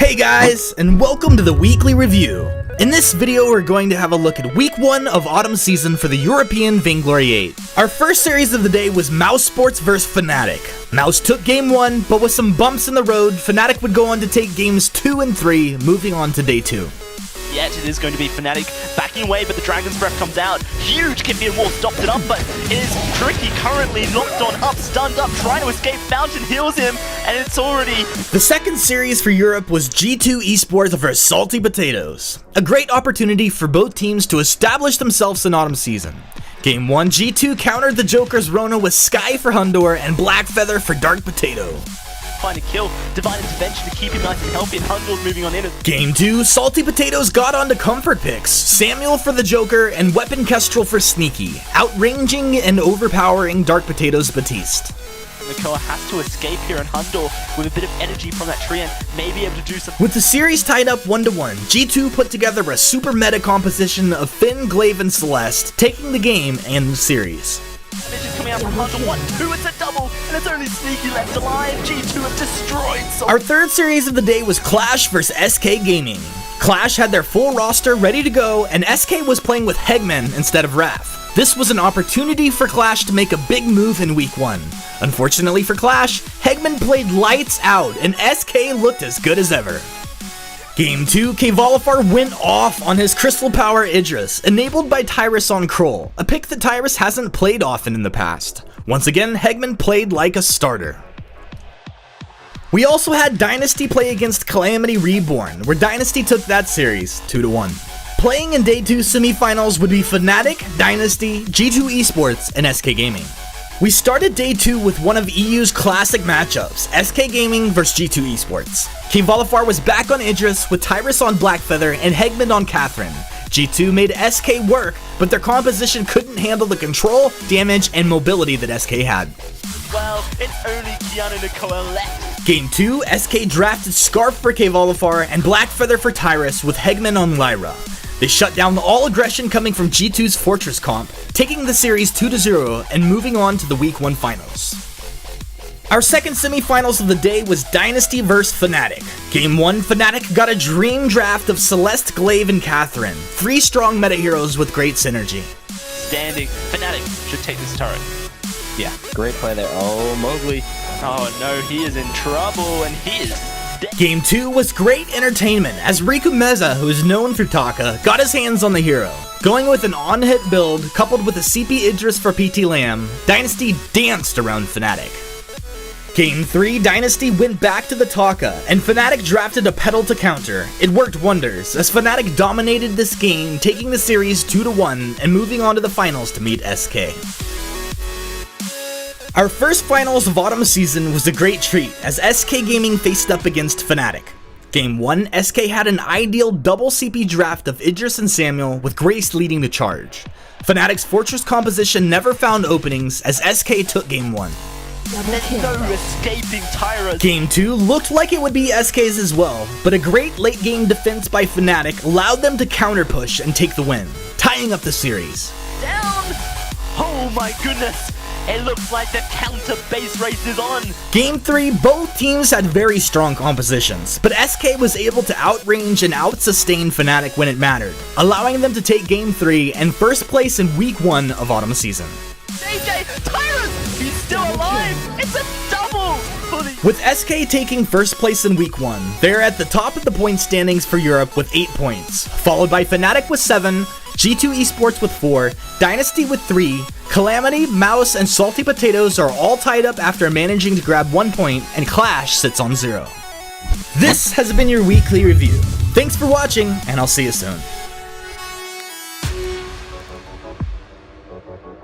Hey guys, and welcome to the weekly review. In this video, we're going to have a look at week 1 of autumn season for the European Vainglory 8. Our first series of the day was mousesports vs Fnatic. Mouse took game 1, but with some bumps in the road, Fnatic would go on to take games 2 and 3, moving on to day 2. Yet it is going to be Fnatic backing away, but the Dragon's Breath comes out. Huge Kimbian Wall stopped it up, but it is tricky currently locked on up, stunned up, trying to escape. Fountain heals him, and it's already... The second series for Europe was G2 eSports vs Salty Potatoes. A great opportunity for both teams to establish themselves in autumn season. Game 1, G2 countered the Joker's Rona with Sky for Hundor and Black Feather for Dark Potato. Find a kill, Divine Intervention to keep him nice and healthy, and Hundor's moving on in. Game 2, Salty Potatoes got onto comfort picks, Samuel for the Joker and Weapon Kestrel for Sneaky, outranging and overpowering Dark Potato's Batiste. Nakoa has to escape here, and Hundor, with a bit of energy from that tree, and may be able to do something. With the series tied up 1-1, G2 put together a super meta composition of Finn, Glaive, and Celeste, taking the game and the series. Vision's coming out from Hunter, 1-2, it's a double, and it's only Sneaky left alive. G2 have destroyed Salty. Our third series of the day was Clash vs SK Gaming. Clash had their full roster ready to go, and SK was playing with Hegman instead of Raph. This was an opportunity for Clash to make a big move in week 1. Unfortunately for Clash, Hegman played lights out, and SK looked as good as ever. Game 2, Kvalifar went off on his Crystal Power Idris, enabled by Tyrus on Kroll, a pick that Tyrus hasn't played often in the past. Once again, Hegman played like a starter. We also had Dynasty play against Calamity Reborn, where Dynasty took that series 2-1. Playing in day 2 semifinals would be Fnatic, Dynasty, G2 eSports, and SK Gaming. We started day 2 with one of EU's classic matchups, SK Gaming vs G2 eSports. Kvalifar was back on Idris with Tyrus on Black Feather and Hegman on Catherine. G2 made SK work, but their composition couldn't handle the control, damage, and mobility that SK had. Well, it's only Kiana Nakoa left. Game 2, SK drafted Scarf for Kvalifar and Black Feather for Tyrus with Hegman on Lyra. They shut down all aggression coming from G2's Fortress comp, taking the series 2-0 and moving on to the week 1 finals. Our second semifinals of the day was Dynasty vs Fnatic. Game 1, Fnatic got a dream draft of Celeste, Glaive, and Catherine, 3 strong meta heroes with great synergy. Standing, Fnatic should take this turret. Yeah, great play there. Oh, Mowgli. Oh no, he is in trouble, and he is dead. Game 2 was great entertainment as Riku Meza, who is known for Taka, got his hands on the hero. Going with an on-hit build, coupled with a CP Idris for PT Lamb, Dynasty danced around Fnatic. Game 3, Dynasty went back to the Taka, and Fnatic drafted a Petal to counter. It worked wonders, as Fnatic dominated this game, taking the series 2-1 and moving on to the finals to meet SK. Our first finals of autumn season was a great treat as SK Gaming faced up against Fnatic. Game 1, SK had an ideal double CP draft of Idris and Samuel with Grace leading the charge. Fnatic's Fortress composition never found openings as SK took Game 1. There's no escaping Tyra. Game 2 looked like it would be SK's as well, but a great late game defense by Fnatic allowed them to counter push and take the win, tying up the series. Down! Oh my goodness! It looks like the counter base race is on! Game 3, both teams had very strong compositions, but SK was able to outrange and outsustain Fnatic when it mattered, allowing them to take Game 3 and first place in week 1 of autumn season. JJ! Tyrus! He's still alive! It's a double! With SK taking first place in week 1, they're at the top of the point standings for Europe with 8 points, followed by Fnatic with 7, G2 eSports with 4, Dynasty with 3, Calamity, Mouse, and Salty Potatoes are all tied up after managing to grab 1 point, and Clash sits on 0. This has been your weekly review. Thanks for watching, and I'll see you soon.